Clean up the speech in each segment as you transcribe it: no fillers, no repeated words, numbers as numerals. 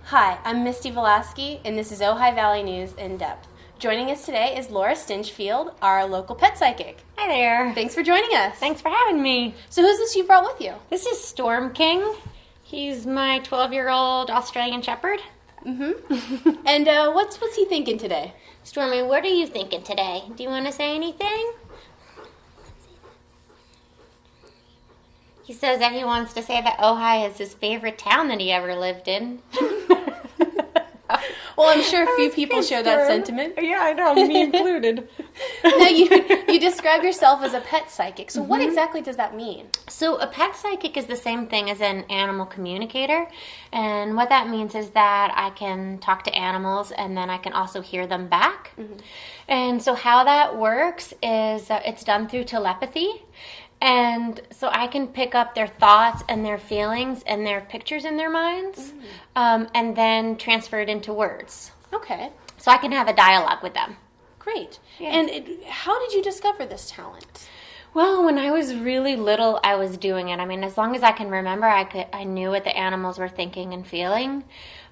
Hi, I'm Misty Velasky, and this is Ojai Valley News in Depth. Joining us today is Laura Stinchfield, our local pet psychic. Hi there. Thanks for joining us. Thanks for having me. So who's this you brought with you? This is Storm King. He's my 12-year-old Australian Shepherd. Mm-hmm. And what's he thinking today? Stormy, what are you thinking today? Do you want to say anything? He says that he wants to say that Ojai is his favorite town that he ever lived in. Well, I'm sure a few people share that sentiment. Yeah, I know, me included. Now, you describe yourself as a pet psychic. So what exactly does that mean? So a pet psychic is the same thing as an animal communicator. And what that means is that I can talk to animals and then I can also hear them back. Mm-hmm. And so how that works is it's done through telepathy. And so I can pick up their thoughts and their feelings and their pictures in their minds and then transfer it into words. Okay. So I can have a dialogue with them. Great. Yeah. And how did you discover this talent? Well, when I was really little, I was doing it. I mean, as long as I can remember, I knew what the animals were thinking and feeling.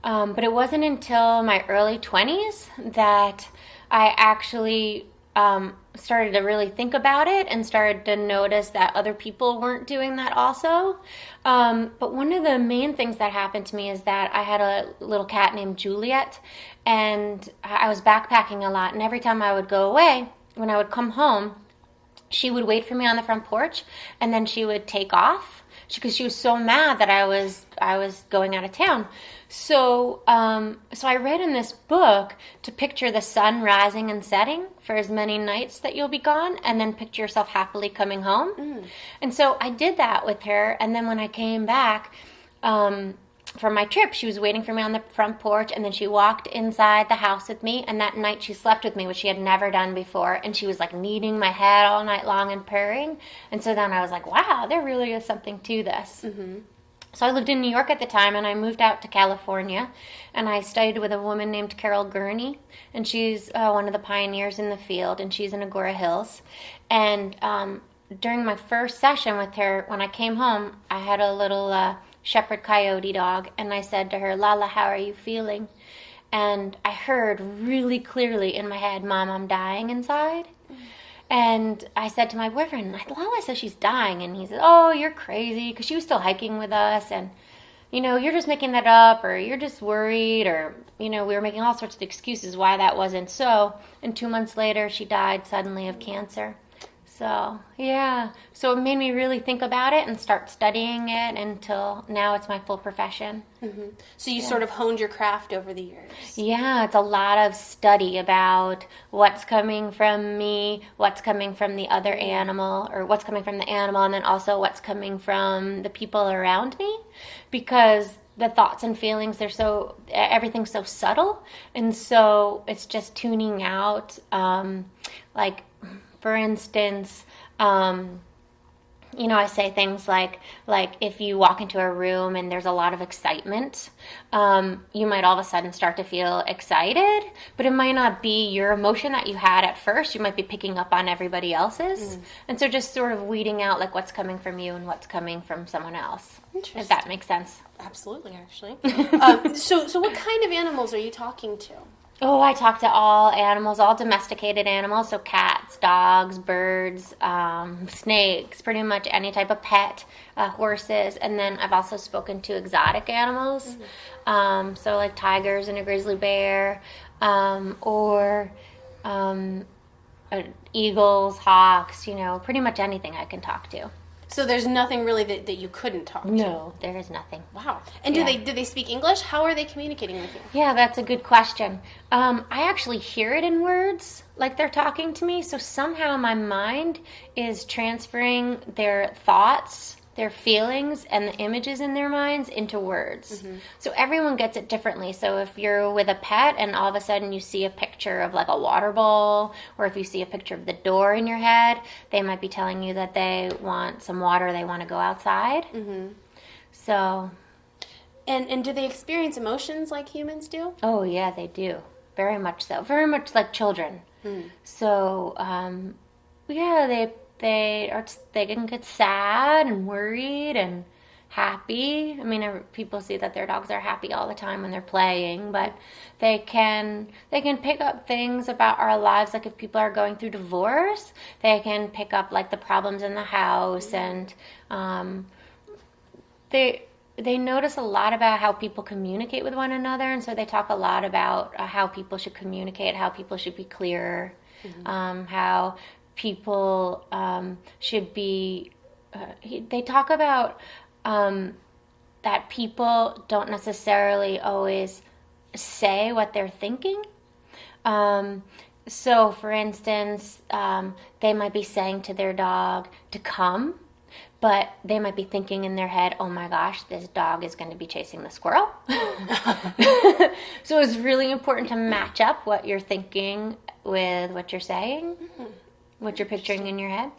But it wasn't until my early 20s that I actually started to really think about it and started to notice that other people weren't doing that also. But one of the main things that happened to me is that I had a little cat named Juliet, and I was backpacking a lot, and every time I would go away, when I would come home, she would wait for me on the front porch, and then she would take off because she was so mad that I was going out of town. So I read in this book to picture the sun rising and setting for as many nights that you'll be gone, and then picture yourself happily coming home. Mm. And so I did that with her, and then when I came back from my trip, she was waiting for me on the front porch, and then she walked inside the house with me, and that night she slept with me, which she had never done before, and she was like kneading my head all night long and purring. And so then I was like, wow, there really is something to this. Mm-hmm. So I lived in New York at the time, and I moved out to California, and I studied with a woman named Carol Gurney, and she's one of the pioneers in the field, and she's in Agora Hills. And during my first session with her, when I came home, I had a little shepherd coyote dog, and I said to her, Lala, how are you feeling? And I heard really clearly in my head, Mom, I'm dying inside. And I said to my boyfriend, Lala says she's dying. And he said, oh, you're crazy, because she was still hiking with us. And, you're just making that up, or you're just worried, or, we were making all sorts of excuses why that wasn't so. And 2 months later, she died suddenly of cancer. So, yeah. So it made me really think about it and start studying it until now it's my full profession. Mm-hmm. So you sort of honed your craft over the years. Yeah, it's a lot of study about what's coming from me, what's coming from the other animal, or what's coming from the animal, and then also what's coming from the people around me, because the thoughts and feelings, everything's so subtle, and so it's just tuning out, for instance, I say things like if you walk into a room and there's a lot of excitement, you might all of a sudden start to feel excited, but it might not be your emotion that you had at first. You might be picking up on everybody else's. And so just sort of weeding out what's coming from you and what's coming from someone else, if that makes sense. Absolutely, actually. So what kind of animals are you talking to? Oh, I talk to all animals, all domesticated animals, so cats, dogs, birds, snakes, pretty much any type of pet, horses, and then I've also spoken to exotic animals, so like tigers and a grizzly bear, or eagles, hawks, pretty much anything I can talk to. So there's nothing really that you couldn't talk to? No, there is nothing. Wow. And do they speak English? How are they communicating with you? Yeah, that's a good question. I actually hear it in words, like they're talking to me. So somehow my mind is transferring their thoughts, their feelings, and the images in their minds into words. Mm-hmm. So everyone gets it differently. So if you're with a pet and all of a sudden you see a picture of like a water bowl, or if you see a picture of the door in your head, they might be telling you that they want some water, they want to go outside. Mm-hmm. So. And do they experience emotions like humans do? Oh, yeah, they do. Very much so. Very much like children. Mm. So, yeah, they can get sad and worried and happy. I mean, people see that their dogs are happy all the time when they're playing, but they can pick up things about our lives. Like if people are going through divorce, they can pick up like the problems in the house, and they notice a lot about how people communicate with one another, and so they talk a lot about how people should communicate, how people should be clearer, how people should be. They talk about that people don't necessarily always say what they're thinking. So, for instance, they might be saying to their dog to come, but they might be thinking in their head, oh my gosh, this dog is going to be chasing the squirrel. So it's really important to match up what you're thinking with what you're saying, what you're picturing in your head.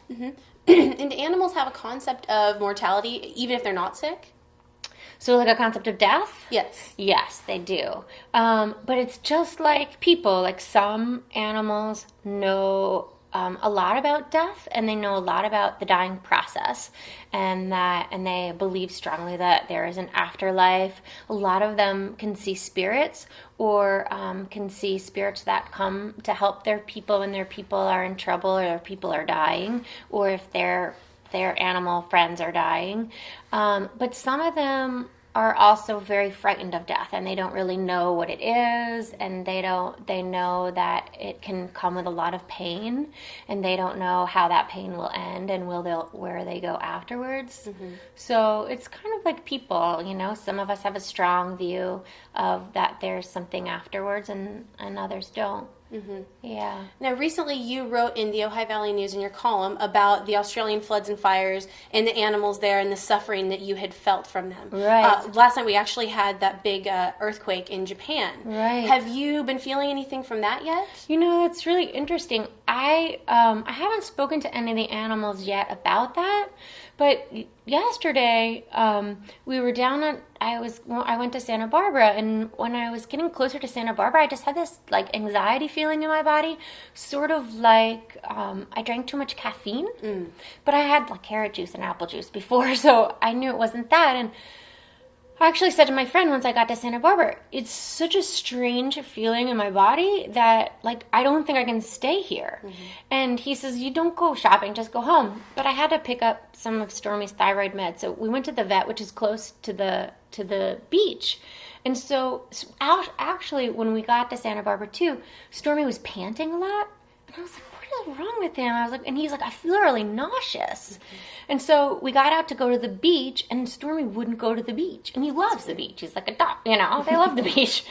And do animals have a concept of mortality, even if they're not sick? So like a concept of death? Yes. Yes, they do. But it's just like people. Like some animals know a lot about death, and they know a lot about the dying process, and they believe strongly that there is an afterlife. A lot of them can see spirits, or can see spirits that come to help their people when their people are in trouble, or their people are dying, or if their animal friends are dying. But some of them are also very frightened of death, and they don't really know what it is, and they know that it can come with a lot of pain, and they don't know how that pain will end and where they go afterwards. So it's kind of like people, some of us have a strong view of that there's something afterwards, and others don't. Yeah. Now, recently you wrote in the Ojai Valley News in your column about the Australian floods and fires and the animals there and the suffering that you had felt from them. Right. Last night we actually had that big earthquake in Japan. Right. Have you been feeling anything from that yet? It's really interesting. I haven't spoken to any of the animals yet about that, but yesterday we were down on. I went to Santa Barbara, and when I was getting closer to Santa Barbara, I just had this like anxiety feeling in my body, sort of like I drank too much caffeine. But I had like carrot juice and apple juice before, so I knew it wasn't that. And I actually said to my friend once I got to Santa Barbara, it's such a strange feeling in my body that, like, I don't think I can stay here. And he says, you don't go shopping, just go home. But I had to pick up some of Stormy's thyroid meds. So we went to the vet, which is close to the beach. And so actually, when we got to Santa Barbara, too, Stormy was panting a lot. And I was like, what is wrong with him? And he's like, I feel really nauseous. And so we got out to go to the beach, and Stormy wouldn't go to the beach. And he loves the beach. He's like a dog, they love the beach.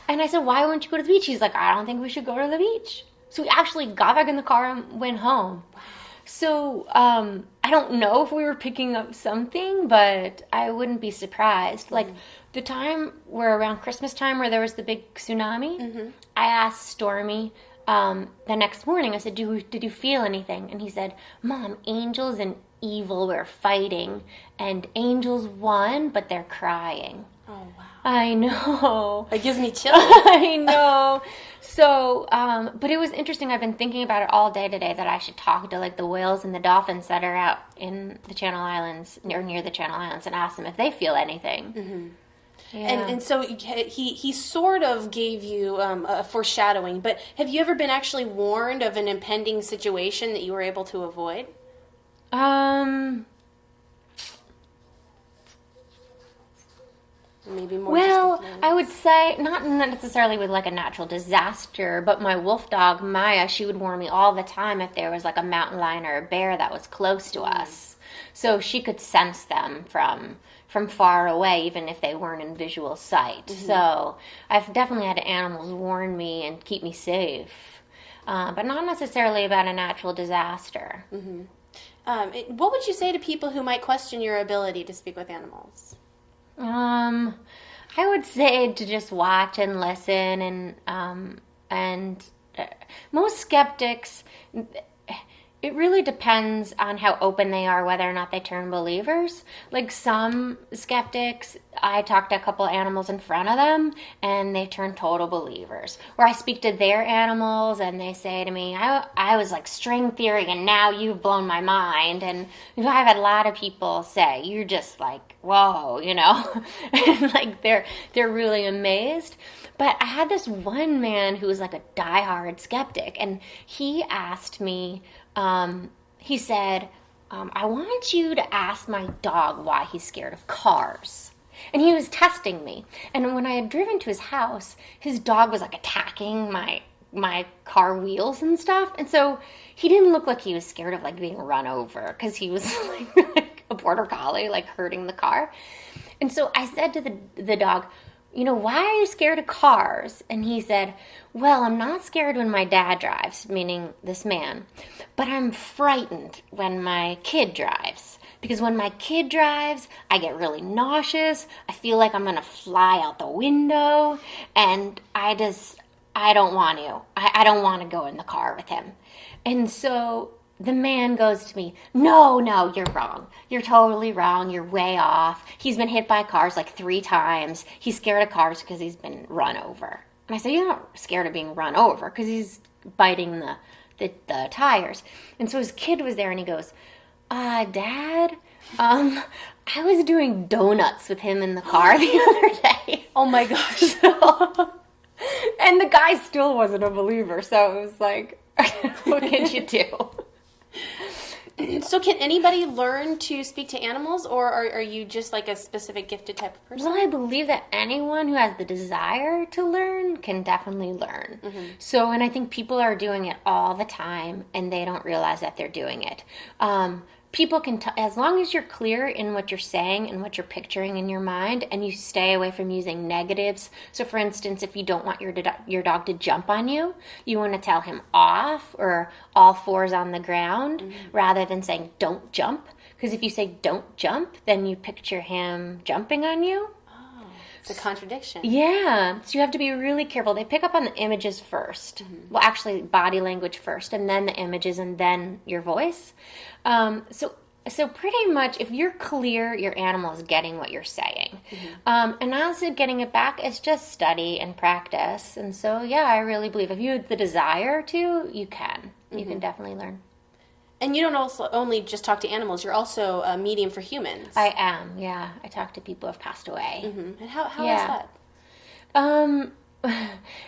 And I said, why won't you go to the beach? He's like, I don't think we should go to the beach. So we actually got back in the car and went home. So I don't know if we were picking up something, but I wouldn't be surprised. Like the time where around Christmas time where there was the big tsunami, I asked Stormy the next morning, I said, did you feel anything? And he said, Mom, angels and evil were fighting, and angels won, but they're crying. Oh, wow. I know. It gives me chills. I know. So, but it was interesting. I've been thinking about it all day today, that I should talk to like the whales and the dolphins that are out in the Channel Islands, or near the Channel Islands, and ask them if they feel anything. Yeah. And so he sort of gave you a foreshadowing, but have you ever been actually warned of an impending situation that you were able to avoid? Maybe more. Well, I would say not necessarily with like a natural disaster, but my wolf dog Maya, she would warn me all the time if there was like a mountain lion or a bear that was close to us. So she could sense them from far away, even if they weren't in visual sight. So I've definitely had animals warn me and keep me safe, but not necessarily about a natural disaster. What would you say to people who might question your ability to speak with animals? I would say to just watch and listen, and most skeptics, it really depends on how open they are, whether or not they turn believers. Like some skeptics, I talk to a couple animals in front of them and they turn total believers. Or I speak to their animals and they say to me, I was like string theory and now you've blown my mind. And I've had a lot of people say, you're just like, whoa, and like they're really amazed. But I had this one man who was like a diehard skeptic, and he asked me, he said, I want you to ask my dog why he's scared of cars. And he was testing me. And when I had driven to his house, his dog was like attacking my car wheels and stuff. And so he didn't look like he was scared of like being run over, because he was like a border collie, like hurting the car. And so I said to the dog, why are you scared of cars? And he said, well, I'm not scared when my dad drives, meaning this man, but I'm frightened when my kid drives. Because when my kid drives, I get really nauseous. I feel like I'm going to fly out the window. And I don't want to. I don't want to go in the car with him. And so the man goes to me, no, you're wrong. You're totally wrong. You're way off. He's been hit by cars like 3 times. He's scared of cars because he's been run over. And I said, you're not scared of being run over, because he's biting the tires. And so his kid was there and he goes, Dad, I was doing donuts with him in the car the other day. Oh my gosh. And the guy still wasn't a believer. So it was like, what can you do? So can anybody learn to speak to animals, or are you just like a specific gifted type of person? Well, I believe that anyone who has the desire to learn can definitely learn. Mm-hmm. So, and I think people are doing it all the time and they don't realize that they're doing it. People can, as long as you're clear in what you're saying and what you're picturing in your mind, and you stay away from using negatives. So for instance, if you don't want your dog to jump on you, you want to tell him off or all fours on the ground, rather than saying don't jump. Because if you say don't jump, then you picture him jumping on you. It's a contradiction. Yeah. So you have to be really careful. They pick up on the images first. Mm-hmm. Well, actually, body language first, and then the images, and then your voice. So pretty much, if you're clear, your animal is getting what you're saying. Mm-hmm. And as to getting it back, it's just study and practice. And so, yeah, I really believe if you have the desire to, you can. You can definitely learn. And you don't also only just talk to animals, you're also a medium for humans. I am, yeah. I talk to people who have passed away. Mm-hmm. And how is that?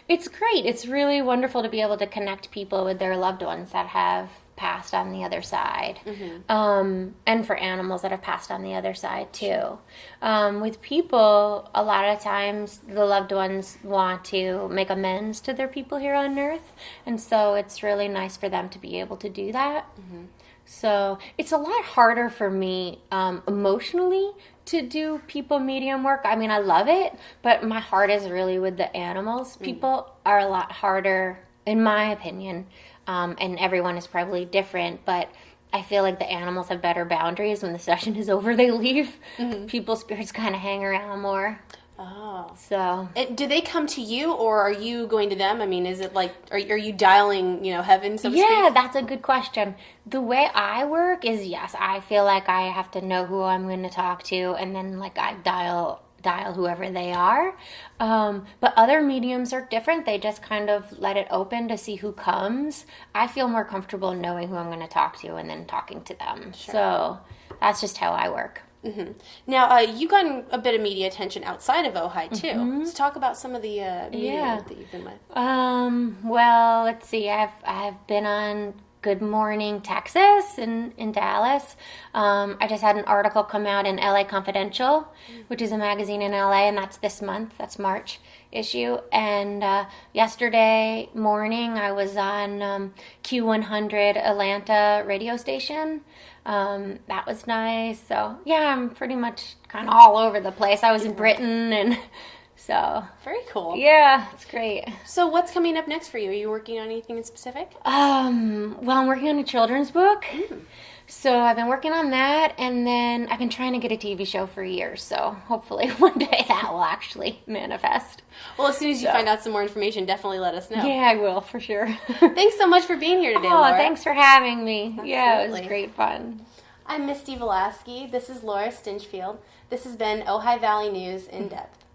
It's great. It's really wonderful to be able to connect people with their loved ones that have passed on the other side. Mm-hmm. And for animals that have passed on the other side too. With people, a lot of times the loved ones want to make amends to their people here on earth, and so it's really nice for them to be able to do that. Mm-hmm. So it's a lot harder for me emotionally to do people medium work. I mean, I love it, but my heart is really with the animals. People are a lot harder, in my opinion, and everyone is probably different, but I feel like the animals have better boundaries. When the session is over, they leave. Mm-hmm. People's spirits kind of hang around more. Oh. So. Do they come to you, or are you going to them? I mean, is it like, are you dialing, heaven, so to speak? Yeah, that's a good question. The way I work is, yes, I feel like I have to know who I'm going to talk to, and then like I dial whoever they are. But other mediums are different. They just kind of let it open to see who comes. I feel more comfortable knowing who I'm going to talk to and then talking to them. Sure. So that's just how I work. Mm-hmm. Now, you've gotten a bit of media attention outside of Ojai, too. Mm-hmm. Let's talk about some of the media that you've been with. Well, let's see. I've been on Good Morning Texas in Dallas. I just had an article come out in LA Confidential, which is a magazine in LA, and that's this month. That's March issue. And yesterday morning, I was on Q100 Atlanta radio station. That was nice. So, yeah, I'm pretty much kind of all over the place. I was in Britain, and so. Very cool. Yeah, it's great. So what's coming up next for you? Are you working on anything in specific? Well, I'm working on a children's book. So I've been working on that, and then I've been trying to get a TV show for years. So hopefully one day that will actually manifest. Well, as soon as you find out some more information, definitely let us know. Yeah, I will for sure. Thanks so much for being here today, Laura. Thanks for having me. Absolutely. Yeah, it was great fun. I'm Misty Velasky. This is Laura Stinchfield. This has been Ojai Valley News in Depth.